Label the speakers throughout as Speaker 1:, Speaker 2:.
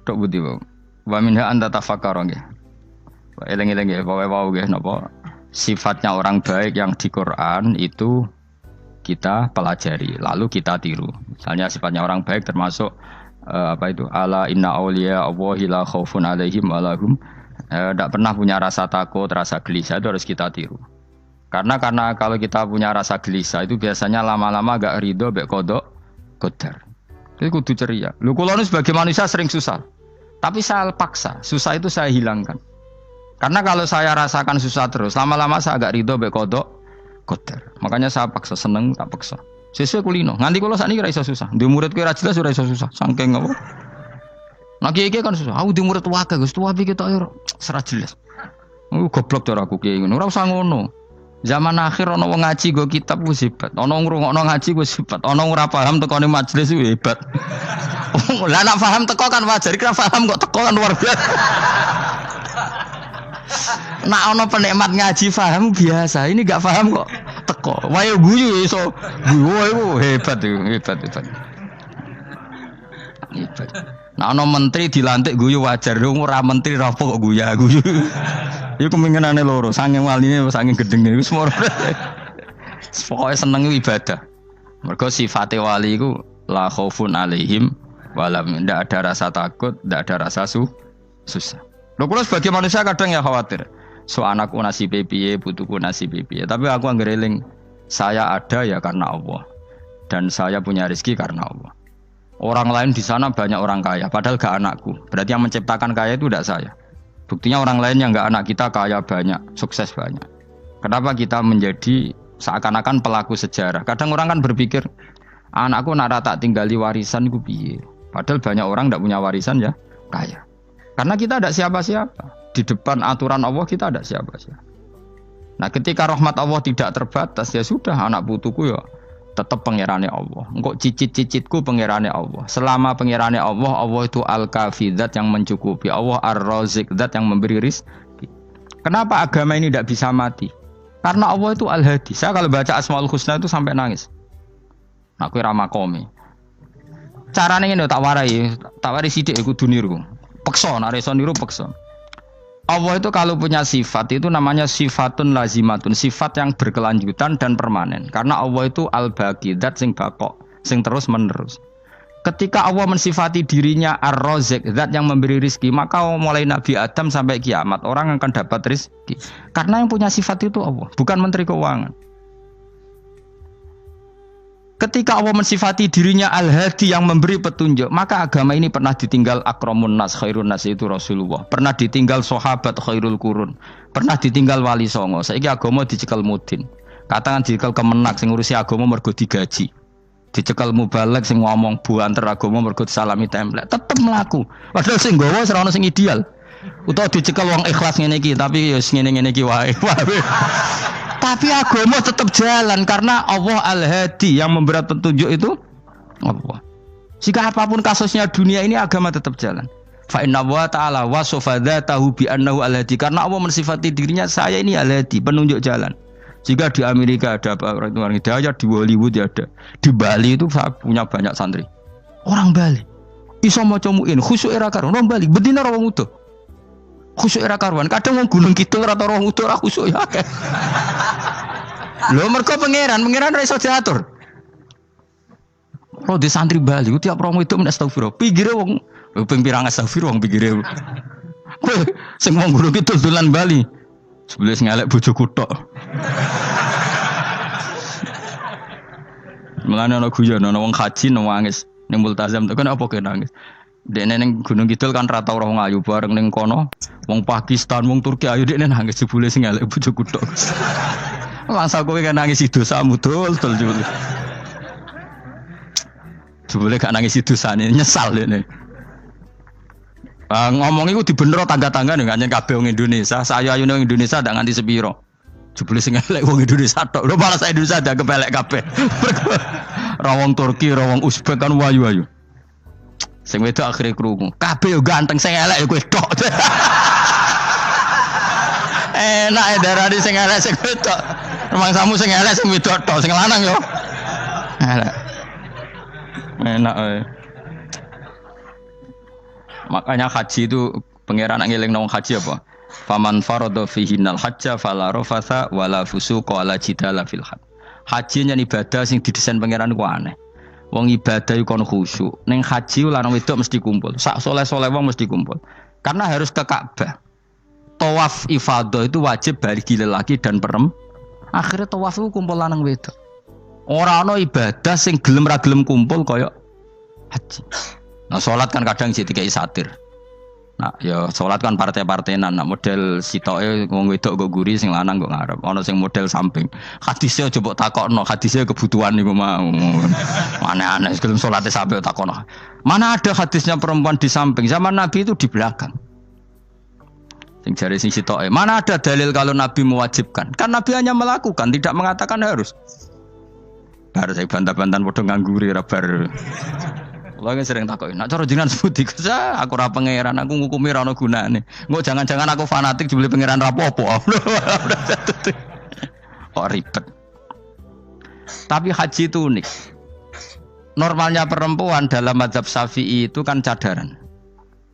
Speaker 1: Tok budi wae. Wa minha anta tafakkara nggih. Eling-eling nggih pokoke wau nggih napa sifatnya orang baik yang di Quran itu kita pelajari lalu kita tiru. Misalnya sifatnya orang baik termasuk apa itu ala inna auliya Allahi la khaufun alaihim wa lahum tidak pernah punya rasa takut, rasa gelisah itu harus kita tiru. Karena kalau kita punya rasa gelisah itu biasanya lama-lama agak ridho mek kodok qadar. Jadi kudu ceria. Lho kula nu sebagai manusia sering susah. Tapi saya paksa, susah itu saya hilangkan. Karena kalau saya rasakan susah terus, lama-lama saya agak ridho mek kodok qadar. Makanya saya paksa, seneng tak paksa. Sesuai kulino. Nganti kula sakniki ora iso susah. Di murid kowe ora jelas ora iso susah. Saking apa? Nah kiai kan susah. Aku di murid wae Gus, tuwa iki ketok yo ora jelas. Goblok cara aku kiai ngono. Ora usah ngono. Zaman akhir ana wong ngaji go kitab wis hebat. Ana ngrungokno ngaji wis hebat. Ana ora paham tekone majelis wis hebat. Lah nek paham teko kan wajar, kira paham kok teko kan luar biasa. Nak ana penikmat ngaji paham biasa. Ini enggak paham kok teko. Wae guyu iso. Guyu hebat itu, hebat. Hebat. Nah ana menteri dilantik guyu wajar, ora menteri rapo kok guyu. Iku kemungkinane loro, saking waline saking gedenge wis moro. Pokoke seneng ibadah. Mergo sifate wali iku la khaufun alaihim walam, ndak ada rasa takut, ndak ada rasa susah. Lho kula sebagai manusia kadang ya khawatir. So anakku nasibe piye, putuku nasibe piye. Tapi aku anggere eling saya ada ya karena Allah. Dan saya punya rezeki karena Allah. Orang lain di sana banyak orang kaya, padahal gak anakku. Berarti yang menciptakan kaya itu tidak saya. Buktinya orang lain yang gak anak kita kaya banyak, sukses banyak. Kenapa kita menjadi seakan-akan pelaku sejarah? Kadang orang kan berpikir, anakku nak tak tinggali warisan itu piye. Padahal banyak orang tidak punya warisan ya kaya. Karena kita tidak siapa-siapa. Di depan aturan Allah kita tidak siapa-siapa. Nah ketika rahmat Allah tidak terbatas, ya sudah anak putuku ya tetap pangerane Allah. Engkau cicit-cicitku pangerane Allah. Selama pangerane Allah, Allah itu al-kafi, zat yang mencukupi. Allah ar-razik, zat yang memberi rizki. Kenapa agama ini tidak bisa mati? Karena Allah itu al-hadi. Saya kalau baca Asmaul Husna itu sampai nangis. Aku ramakomi. Caranya ini tak warai sidik aku duniru. Peksa, nareso niru peksa. Allah itu kalau punya sifat itu namanya sifatun lazimatun, sifat yang berkelanjutan dan permanen. Karena Allah itu al-baqi, zat sing bakok, sing terus menerus. Ketika Allah mensifati dirinya ar-razik, zat yang memberi rizki, maka mulai Nabi Adam sampai kiamat orang akan dapat rizki. Karena yang punya sifat itu Allah, bukan menteri keuangan. Ketika Allah mensifati dirinya al-hadi yang memberi petunjuk, maka agama ini pernah ditinggal akramun nas, khairun nas itu Rasulullah. Pernah ditinggal sahabat khairul qurun. Pernah ditinggal wali songo. Saiki agama dicekel mudin. Katakan dicekel kemenak sing ngurusi agama mergo digaji. Dicekel mubalek sing ngomong buanter agama mergo disalami template. Tetep mlaku. Padahal sing nggawa ora ono sing ideal. Utawa dicekel wong ikhlas ngene iki, tapi ya ngene-ngene iki wae. Tapi agama tetap jalan karena Allah al-hadi yang memberi petunjuk itu Allah. Jika apapun kasusnya dunia ini agama tetap jalan. Fa inna wa ta'ala wasafa dzatahu bi annahu al-hadi, karena Allah mensifati dirinya saya ini al-hadi, penunjuk jalan. Jika di Amerika ada orang hidayah, di Hollywood ada, di Bali itu punya banyak santri. Orang Bali iso maca muin khusyuk era karo orang Bali bedina wong utuh. Khusyuk era karuan, kadang wong Gunung Kidul rata orang utuh ora khusyuk ya akeh. Lho mergo pangeran ora iso diatur. Ro di santri Bali ku tiap romo itu men astagfirullah. Pinggire wong ping pirang astagfirullah wong pinggire. Kowe sing wong Gunung Kidul dolan Bali. Sebelah ngelek bojoku tok. Mulane ana guyon ana wong haji nangis ning multazam tok kan apa kene nangis. Dene ning Gunung Kidul kan rata ora wong ayu bareng ning kono. Wong Pakistan, wong Turki ayu dekne nangis jebule sing elek bojoku tok. Langsung kowe kan nangis dosamu dul jebule. Jebule gak nangis dosane nyesal dene. Ngomong iku dibenero tangga-tangga nek nganyen kabeh wong Indonesia. Saya ayune wong Indonesia ndak nganti sepiro. Jebule sing elek wong Indonesia tok. Lho malah Indonesia ndak kepelek kabeh. Ra wong Turki, ra wong Uzbek kan wayu-wayu. Sing wedok akhire krungu. Kabeh yo ganteng sing elek yo kowe tok. Enak e darani sing elek sing wedok. Rumangsamu sing elek sing wedok tok, sing lanang yo. Elek. Enak e. Makanya haji itu pangeran ngeling nang haji apa? Faman farada fihinnal hajja fala rafatha wala fusuqa wala jidala fil hajj. Haji nya ibadah sing didesain pangeran ku aneh. Wong ibadah iku kon khusyuk. Ning haji lanang wedok mesti kumpul. Sak soleh-soleh wong mesti kumpul. Karena harus ke Ka'bah. Tawaf ifadah itu wajib bagi lelaki dan perempuan. Akhirnya tawaf itu kumpul lanang wedok. Ora ana ibadah sing gelem ra gelem kumpul kaya haji. Nah salat kan kadang jadi kayak satir. Nah ya salat kan partai-partainan. Nah model sitoke wong wedok go guri sing lanang go ngarep. Ana sing model samping. Hadise aja mbok takokno, hadise kebutuhan niku mau. Aneh-aneh gelem salate sampe takokno. Mana ada hadisnya perempuan di samping? Zaman Nabi itu di belakang. Sing jare sing sitoke. Mana ada dalil kalau Nabi mewajibkan? Kan Nabi hanya melakukan, tidak mengatakan harus. Bar saya bantah-bantahan padha ngangguri ra bar. Kula kan sering takoki, "Nek cara jenengan sebuti kesa, aku ora pangeran, aku ngukumi ra ono gunane. Engko jangan-jangan aku fanatik jebule pangeran ra apa-apa." Kok ribet. Tapi haji itu unik. Normalnya perempuan dalam mazhab Syafi'i itu kan cadaran.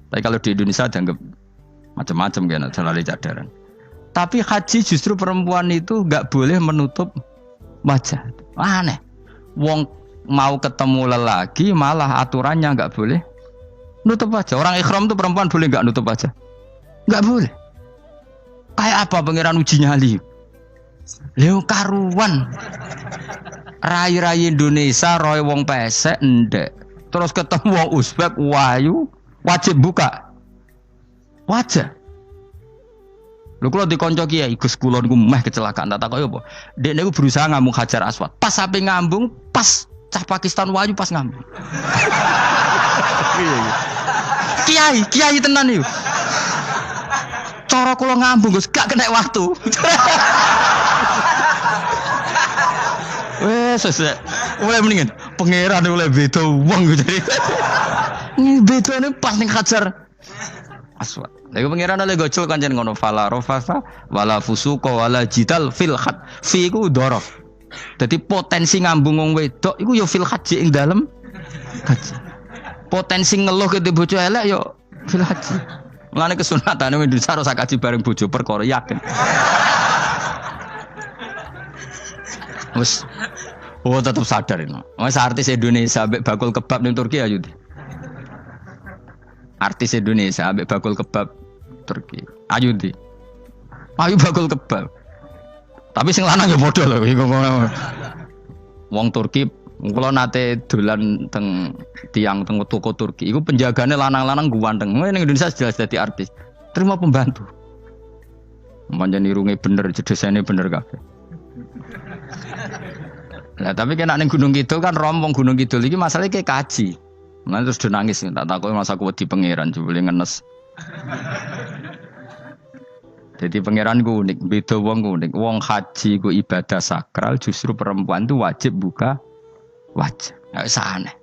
Speaker 1: Tapi kalau di Indonesia dianggap macam-macam kan, selalu cadaran. Tapi haji justru perempuan itu enggak boleh menutup wajah. Aneh. Wong mau ketemu lelaki malah aturannya enggak boleh nutup wajah. Orang ikhram itu perempuan boleh enggak nutup wajah? Enggak boleh. Kayak apa pangeran uji nyali? Leo karuan. Rai-rai Indonesia roy wong pesek ndek. Terus ketemu wong Uzbek wayu wajib buka wajah. Lho kula dikonco kiai Gus kula niku meh kecelakaan tak takoki apa. Dek niku berusaha ngambung Hajar Aswad. Pas sampe ngambung, pas cah Pakistan wayu pas ngambung. Kiai tenan niku. Cara kula ngambung Gus gak kena waktu. Wes oleh mendingan pangeran oleh beda wong gitu. Bedane pas ning Hajar Aswad. Lha pangeran oleh gocol kancen ngono fala rafasa wala fusuqa wala jidal fil had. Fi iku dhorof. Dadi potensi ngambung wong wedok iku ya fil haji ing dalem haji. Potensi ngeluh ke bojo elek ya fil haji. Mulane kesunatane wong Indonesia ora kaji bareng bojo perkara yakin. Wes tetap sadar ini. Wes artis Indonesia ambek bakul kebab ning Turki ayo. Artis Indonesia ambek bakul kebab Turki. Ayo ndi. Ayo bakul kebab. Tapi sing lanang ya padha lho iku ngono. Wong Turki kula nate dolan teng tiang teng toko Turki. Iku penjagane lanang-lanang guwanteng. Ning Indonesia jelas dadi artis. Terima pembantu. Manjan irunge bener, jedesane bener kabeh. Nah, tapi kena ning Gunung Kidul kan rombong Gunung Kidul iki masalahnya kayak kaji. Nah, terus dia nangis tak takoki masa aku wedi pangeran jebule ngenes. Jadi pangeran ku unik, beda wong ku unik. Wong haji ku ibadah sakral, justru perempuan itu wajib buka wajah. Enggak aneh.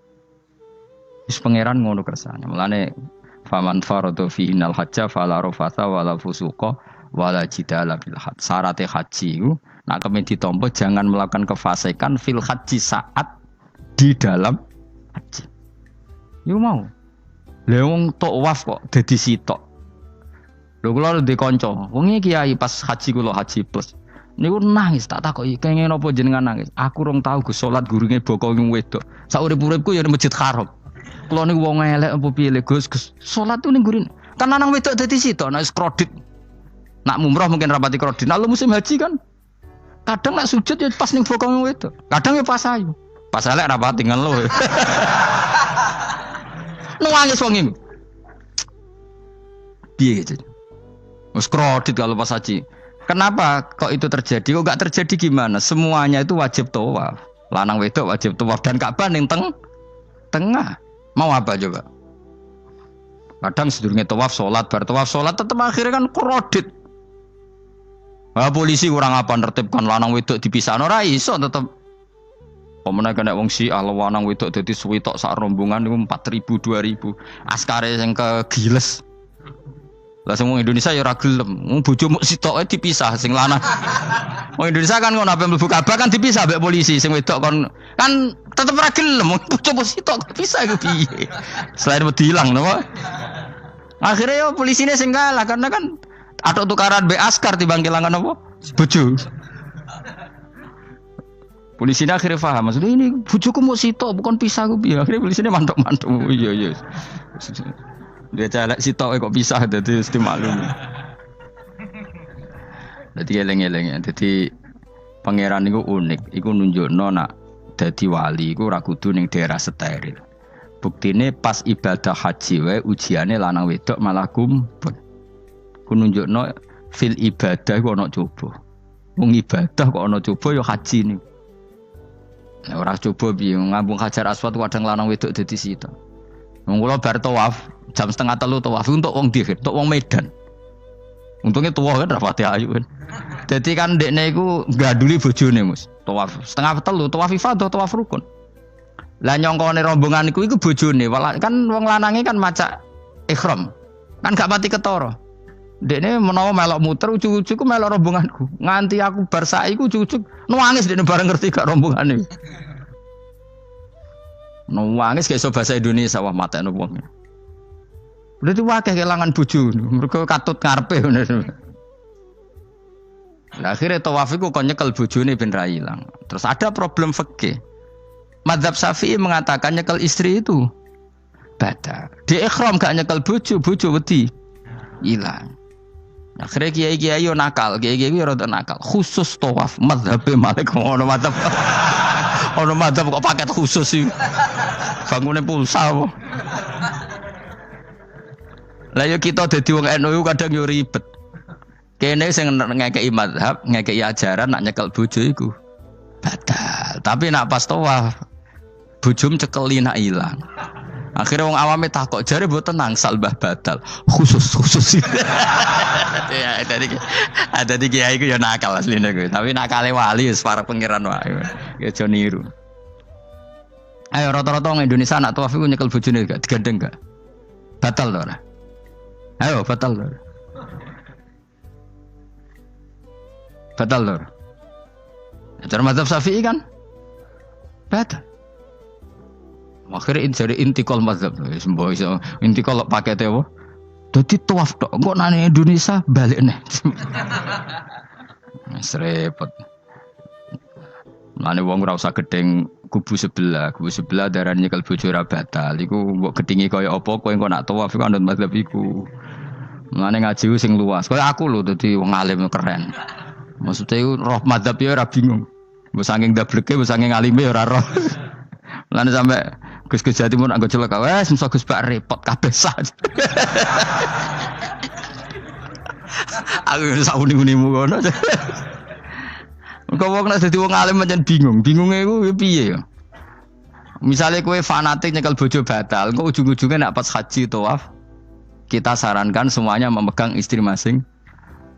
Speaker 1: Wis pangeran ngono kersane. Mulane faman farada fihinal hajja fala rafatha wala fusuqa wala jidala fil hajj. Syarat haji ku nak kemen ditampa jangan melakukan kefasikan fil haji saat di dalam haji. Yo mau. Lha wong tawaf kok dadi sitok. Lho kula ndek kanca, wong iki kiai pas haji kula haji plus. Niku nangis tak takoki, kenging napa jenengan nangis? Aku rong tau Gus salat gurunge boko wong wedok. Sak urip-uripku ya ning Masjid Haram. Kula niku wong elek apa piye le Gus? Salat tu ning gurine. Kan lanang wedok dadi sitok nek kredit. Nak mumrah mungkin rapati kredit. Nah musim haji kan kadang nak sujud ya pas ning bokong itu. Kadang ya pas ayu. Pas elek rapati ngeluh. Nangis wong iki. Piye gitu. Wes kredit kalau pas haji. Kenapa kok itu terjadi? Kok enggak terjadi gimana? Semuanya itu wajib tawaf. Lanang wedok wajib tawaf dan Ka'bah ning tengah. Mau apa coba? Kadang sedurunge tawaf salat, bar tawaf salat tetep akhirnya kan kredit. Wah polisi kurang apa nertibkan lanang wedok dipisahno ora iso tetep. Pemene kena wong Syiah lanang wedok dadi suwitok sak rombongan niku 4.000 2.000. Askare sing kegiles. Lah sing wong Indonesia ya ora gelem. Wong bojomu sitoke dipisah sing lanang. Wong Indonesia kan ngono ape mlebu Ka'bah kan dipisah mbek polisi sing wedok kan tetep ora gelem. Wong bojomu sitok dipisah iku piye? Selain wedi ilang napa? Akhirnya yo polisine sing kalah karena kan atau tukaran be askar timbang kelangan apa? Bojo. Polisinya akhirnya paham, maksudnya ini bojoku mau sitok bukan pisah aku piye. Akhirnya polisinya mantuk-mantuk. Iya. Dia celek sitok kok pisah dadi mesti maklum. Dadi eleng-eleng ya. Dadi pangeran niku unik, iku nunjukno nak dadi wali iku ora kudu ning daerah steril. Buktine pas ibadah haji wae ujiane lanang wedok malah kumpul. Ku nunjukno fil ibadah kok ana coba. Wong ibadah kok ana coba ya haji niku. Nek ora coba piye ngambung Hajar Aswad kadang lanang wedok dadi sita. Wong kula bar tawaf jam 2:30 tawaf untuk wong Dihir, untuk wong Medan. Untungnya tua kan rapati ayu kan. Jadi kan dekne iku gaduli bojone Mus. Tawaf 2:30 tawaf ifadah tawaf rukun. Lah nyongkone rombongan iku bojone, kan wong lanange kan macak ihram. Kan gak pati ketara. Dekne menawa melok muter ujug-ujug ku melok rombonganku. Nganti aku bar saiki ujug-ujug nangis dekne bareng ngerti gak rombongane. Nangis gak iso bahasa Indonesia wah matene wong. Berarti wakil kelangan bojo, mereka katut ngarepe ngono. Lah akhire tawaf iku kon nyekel bojone ben ra ilang. Terus ada problem fikih. Madzhab Syafi'i mengatakan nyekel istri itu batal. Di ihram gak nyekel bojo wedi ilang. Akhire kiai-kiai yo nakal, kiai-kiai yo rada nakal. Khusus tawaf madzhab Malik ngono madzhab. Ono madzhab kok paket khusus iki. Bangune pulsa apa? Lah yo kita dadi wong NU kadang yo ribet. Kene sing ngekeki mazhab, ngekeki ajaran nak nyekel bojo iku batal. Tapi nak pas tawaf bojom cekeli nak ilang. Akhirnya wong awame takok jare mboten nangsal mbah batal. Khusus. Ya ada di kiai iku yo nakal asline kuwi. Tapi nakale wali wis para pangeran wae. Ya aja niru. Ayo rata-rata wong Indonesia nak tawaf iku nyekel bojone gak digandeng gak? Batal to ora? Ayo batal lor. Batal lor. Cara mazhab Syafi'i kan batal. Akhirnya jadi intikal mazhab. Semboh iso intikal pakete apa? Dadi tawaf tok. Kok nang Indonesia balik neh. Wis repot. Mane wong ora usah gedeng kubu sebelah darane nyekel bojo ora batal. Iku mbok gedhingi kaya apa kowe engko nak tawaf iku anut mazhab iku. Mane ngaji sing luas. Kaya aku lho dadi wong alim keren. Maksudnya iku roh mazhab ya ora bingung. Mbok saking dableke, mbok saking alime ora roh. Mane sampe Gus-gus Jawa Timur anggo celaka wes mesti Gus Bak repot kabeh sah. Aku sak uni-unimu kono. Kok wong nek dadi wong alim pancen bingung. Bingunge iku piye ya? Misale kowe fanatik nyekel bojo batal, kok ujung-ujungnya nek pas haji tawaf kita sarankan semuanya memegang istri masing.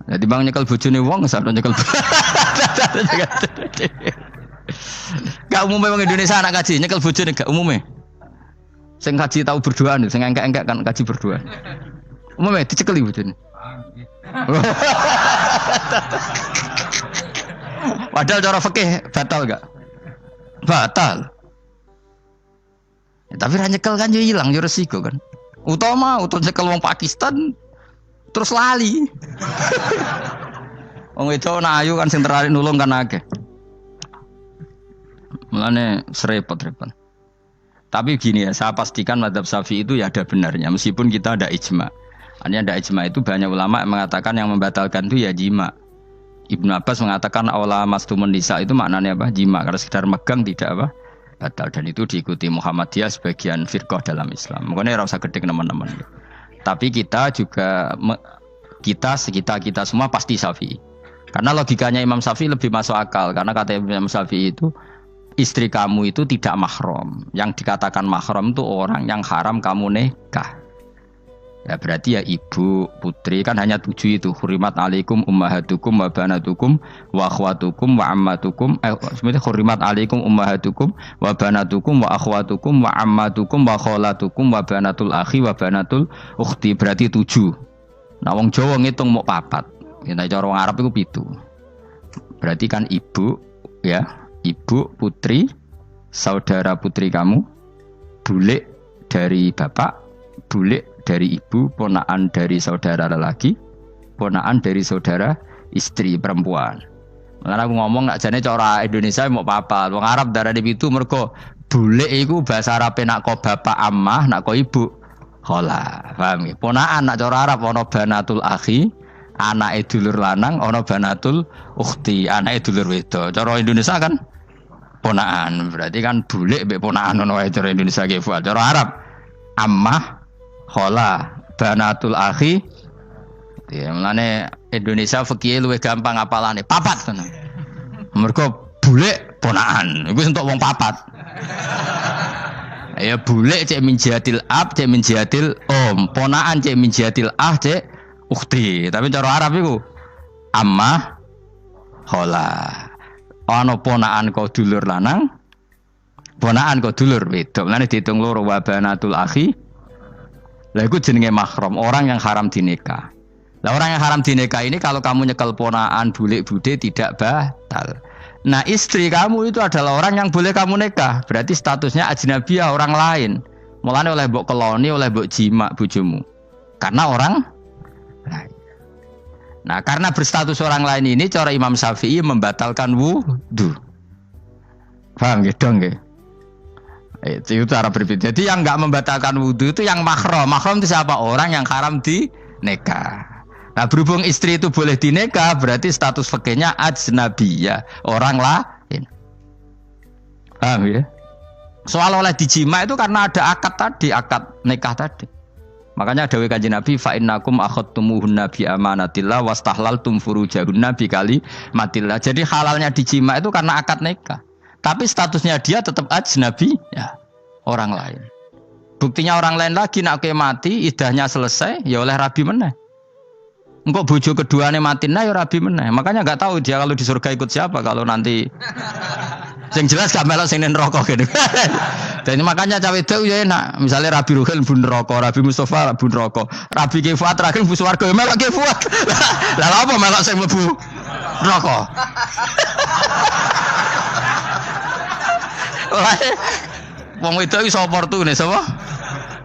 Speaker 1: Jadi bang nyekel bojone wong sampe nyekel. Gak umumnya wong Indonesia anak kaji nyekel bojone gak umumnya. Sing kaji tahu berduaan, sing engkek-engkek kan kaji berduaan. Umumnya dicekeli bojone. Padahal cara fikih batal gak? Batal. Ya, tapi ra nyekel kan yo ilang yo resiko kan. Utama nyekel wong Pakistan terus lali. Wong itu ayu kan sing tertarik nulung kan akeh. Mulane repot-repot. Tapi gini ya, saya pastikan mazhab Syafi'i itu ya ada benarnya meskipun kita ada ijma. Artinya ada ijma itu banyak ulama yang mengatakan yang membatalkan itu ya jima. Ibnu Abbas mengatakan awla mastumun nisa itu maknanya apa? Jima, karena sekedar megang tidak apa? Batal, dan itu diikuti Muhammadiyah sebagian firqah dalam Islam. Makanya ora usah gedhe teman-teman. Tapi kita juga kita semua pasti Syafi'i. Karena logikanya Imam Syafi'i lebih masuk akal karena kata Imam Syafi'i itu istri kamu itu tidak mahram. Yang dikatakan mahram itu orang yang haram kamu nikah. Ya berarti ya ibu, putri kan hanya 7 itu. Hurimat alaikum ummahatukum wa banatukum wa akhwatukum wa ammatukum. Sebenarnya hurimat alaikum ummahatukum wa banatukum wa akhwatukum wa ammatukum wa kholatukum wa banatul akhi wa banatul ukhti. Berarti 7. Nah wong Jawa ngitung mau 4. Ya cara wong Arab itu 7. Berarti kan ibu ya, ibu, putri, saudara putri kamu, bule dari bapak, bulik dari ibu, ponakan dari saudara lelaki, ponakan dari saudara istri perempuan. Makanya aku ngomong nak jane cara Indonesia mau apa? Wong Arab darah di itu mergo bulik iku bahasa Arab nak ko bapak ammah, nak ko ibu khola. Paham ya? Ponakan nak cara Arab ana banatul akhi, anake dulur lanang, ana banatul ukhti, anake dulur wedok. Cara Indonesia kan ponakan. Berarti kan bulik mbek ponakan ana wae cara Indonesia ki. Cara Arab ammah, khola, banatul akhi. Ya, mulane Indonesia fikih luwih gampang apalane papat ngono. Mergo bulik ponakan. Iku entuk wong papat. Ya bulik cek min jihatil ab, cek min jihatil om, ponakan cek min jihatil ah, cek ukhti. Tapi cara Arab iku ammah khola. Ana ponakan kok dulur lanang, ponakan kok dulur wedok. Mulane diitung loro wa banatul akhi. Lah iku jenenge mahram, orang yang haram dinikah. Lah orang yang haram dinikah ini kalau kamu nyekel ponakan bulik bude tidak batal. Nah istri kamu itu adalah orang yang boleh kamu nikah. Berarti statusnya ajnabiyah, orang lain. Mulane oleh mbok keloni, oleh mbok jima bojomu. Karena orang lain. Nah karena berstatus orang lain ini cara Imam Syafi'i membatalkan wudu. Paham gitu nggih? Itu cara berbeda. Jadi yang enggak membatalkan wudu itu yang mahram. Mahram itu siapa? Orang yang haram dinikah. Nah berhubung istri itu boleh dinikah, berarti status fikihnya ajnabiyah, orang lain. Paham ya? Soal oleh dijima itu karena ada akad tadi, akad nikah tadi. Makanya dawuh Kanjeng Nabi fa innakum akhadtumuhunna bi amanatillah wastahlaltum furujahunna bi kalimatillah. Jadi halalnya dijima itu karena akad nikah. Tapi statusnya dia tetap ajnabi, ya, orang lain. Buktinya orang lain lagi nak mati, idahnya selesai, ya oleh rabi meneh. Engkau bojo keduanya mati nah ya rabi meneh. Makanya enggak tahu dia kalau di surga ikut siapa kalau nanti. Yang jelas gak melok sing neraka gitu. Dan makanya cawe itu ya enak. Misalnya Rabi Ruhil bun neraka, Rabi Mustafa bun neraka, Rabi Ki Fuad terakhir bun swarga melok Ki Fuad. Lah apa melok sing mlebu neraka? Wong wedok iso oportune sapa?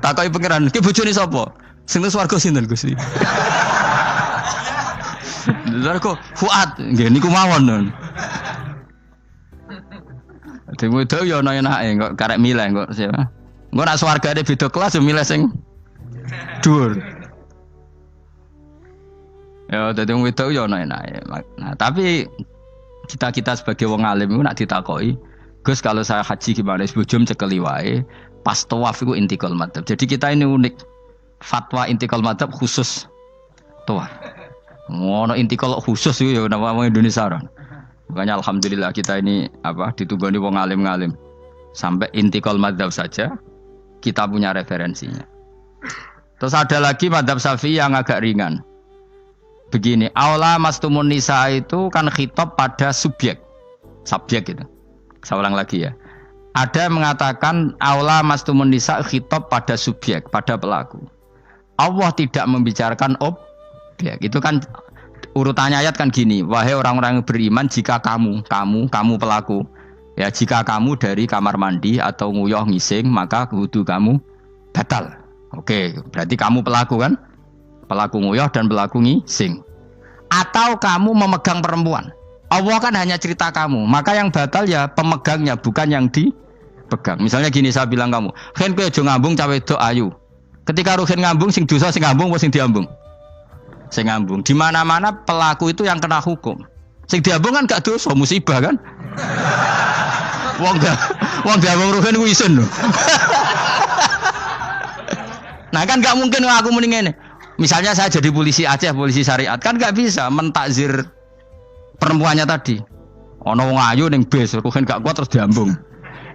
Speaker 1: Takoki pangeran, ki bojone sapa? Sing nang swarga sinten Gusti? Lha kok Fuad nggih niku mawon. Dene wedok yo ana enake kok karek milih kok siapa. Engko nek swargane beda kelas yo milih sing dhuwur. Ya dadi wong wedok yo ana enake. Nah, tapi kita sebagai wong alim iku nek ditakoki, Gus kalau saya haji gimana? Bojom cekeli wae. Pas tawaf iku intikal madzhab. Jadi kita ini unik. Fatwa intikal madzhab khusus tawaf. Ngono intikal khusus itu ya nama orang Indonesia orang. Makanya alhamdulillah kita ini ditugani wong alim-alim. Sampai intikal madzhab saja kita punya referensinya. Terus ada lagi madzhab Syafi'i yang agak ringan. Begini, aula mastumun nisa itu kan khitab pada subjek gitu. Saya ulang lagi ya. Ada yang mengatakan aula mastumun nisa khitab pada subjek, pada pelaku. Allah tidak membicarakan objek. Itu kan urutannya ayat kan gini, wahai orang-orang yang beriman jika kamu pelaku. Ya jika kamu dari kamar mandi atau nguyuh ngising maka wudu kamu batal. Oke, berarti kamu pelaku kan? Pelaku nguyuh dan pelaku ngising. Atau kamu memegang perempuan. Allah kan hanya cerita kamu, maka yang batal ya pemegangnya bukan yang dipegang. Misalnya gini saya bilang kamu, "Ken kowe aja ngambung cawe wedok ayu." Ketika Ruhin ngambung sing dosa sing ngambung apa sing diambung? Sing ngambung. Di mana-mana pelaku itu yang kena hukum. Sing diambung kan gak dosa, musibah kan? Wong diambung Ruhin ku isin lho. Nah kan gak mungkin aku muni ngene. Misalnya saya jadi polisi Aceh, polisi syariat, kan gak bisa mentakzir perempuannya tadi. Ono wong ayu ning bis, Ruhin gak kuat terus diambung.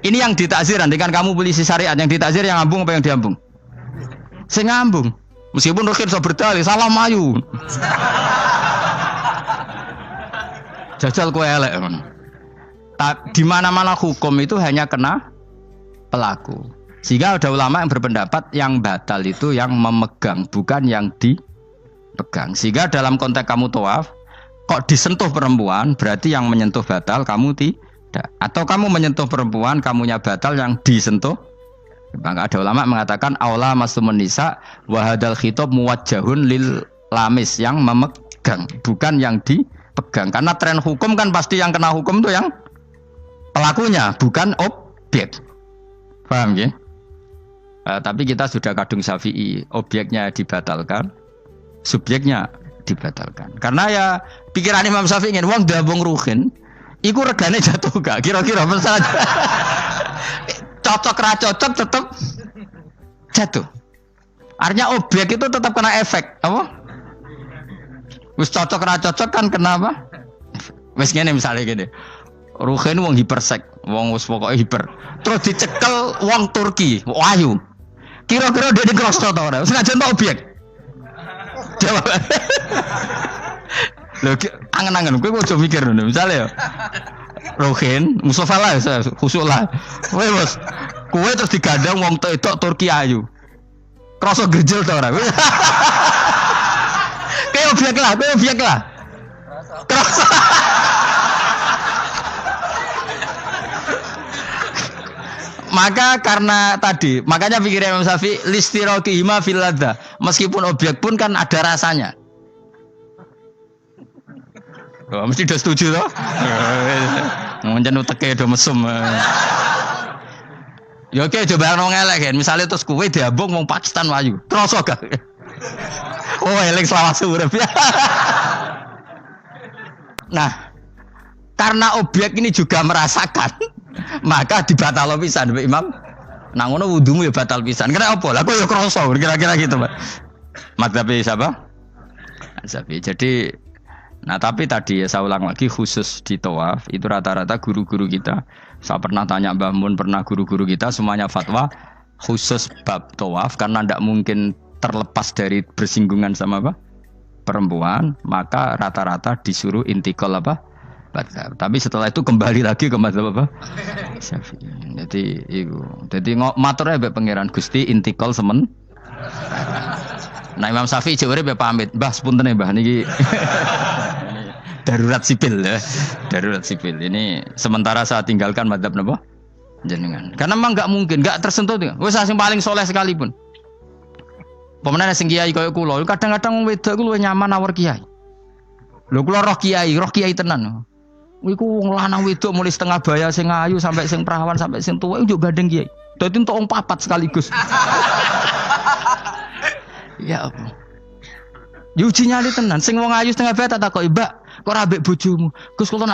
Speaker 1: Ini yang ditakzir, nanti kan kamu polisi syariat, yang ditakzir yang ngambung apa yang diambung? Sing ngambung. Meskipun Ruhin iso berdalih salah mayu. Jajal kowe elek ngono. Di mana-mana hukum itu hanya kena pelaku. Sehingga ada ulama yang berpendapat yang batal itu yang memegang, bukan yang dipegang. Sehingga dalam konteks kamu tawaf, kok disentuh perempuan, berarti yang menyentuh batal, kamu tidak. Atau kamu menyentuh perempuan, kamunya batal, yang disentuh Maka ada ulama mengatakan aula masumun nisa wa hadzal khitab muwajjahun lil lamis yang memegang, bukan yang dipegang. Karena tren hukum kan pasti yang kena hukum itu yang pelakunya, bukan objek. Paham ya? Tapi kita sudah kadung Syafi'i, objeknya dibatalkan, subjeknya dibatalkan. Karena ya pikiran Imam Syafi'i ingin wong dabung ruhin, iku regane jatuh gak? Kira-kira masalah cocok ra cocok tetap jatuh. Artinya objek itu tetap kena efek, apa? Wis cocok ra cocok kan kena apa? Wis ngene misalnya gini. Ruhin wong hipersek, wong wis pokoke hiper. Terus dicekel wong Turki, Wahyu. Kira-kira dia dikrosno ta ora? Wis ngajen objek. Jawab. Lho angen-angen kowe ojo mikir ngono. Misale ya Ruhin, Mustafa lah, khusuk lah. Kowe bos, kowe terus digandeng wong tok Turki ayu. Kroso gerjel ta ora? Kayak objek lah, kayak objek lah. Kroso. Maka karena tadi, makanya pikirnya Imam Syafi'i listiraqihima fil ladza. Meskipun objek pun kan ada rasanya. Oh, mesti udah setuju toh? Ngancen uteke do mesum. Ya oke coba nang elek kan. Misale terus kowe diambung wong Pakistan wayu. Kroso gak? Oh, elek selawase urip. Nah, karena objek ini juga merasakan, maka dibatal pisan Mbak Imam. Nang ngono wudumu ya batal pisan. Kena apa? Lah kok ya kroso kira-kira gitu, Pak. Madzhab siapa? Syafi'i. Jadi nah tapi tadi ya saya ulang lagi khusus di tawaf itu rata-rata guru-guru kita. Saya pernah tanya Mbah Mun, pernah guru-guru kita semuanya fatwa khusus bab tawaf karena tidak mungkin terlepas dari bersinggungan sama apa? Perempuan, maka rata-rata disuruh intikal apa? Madzhab. Tapi setelah itu kembali lagi ke madzhab apa? Syafi'i. Jadi itu. Jadi maturnya mbek pangeran Gusti intikal semen. Nah Imam Syafi'i jare be pamit, Mbah sepunten Mbah niki. Darurat sipil ya. Darurat sipil. Ini sementara saya tinggalkan madzhab napa? Jenengan. Karena memang enggak mungkin, enggak tersentuh. Wis sing paling soleh sekalipun. Pemenang sing kiai kaya kula, kadang-kadang wedok ku luwih nyaman awur kiai. Lho kula roh kiai tenan. Iku wong lanang wedok mulai setengah baya sing ayu sampai sing perawan sampai sing tuwa yo gandeng kiai. Dadi entuk wong papat sekaligus. Ya apa? Yuji nyali tenan, sing wong ayu setengah baya tak takoki, "Mbak, kok ora ambek bojomu?" Gus kula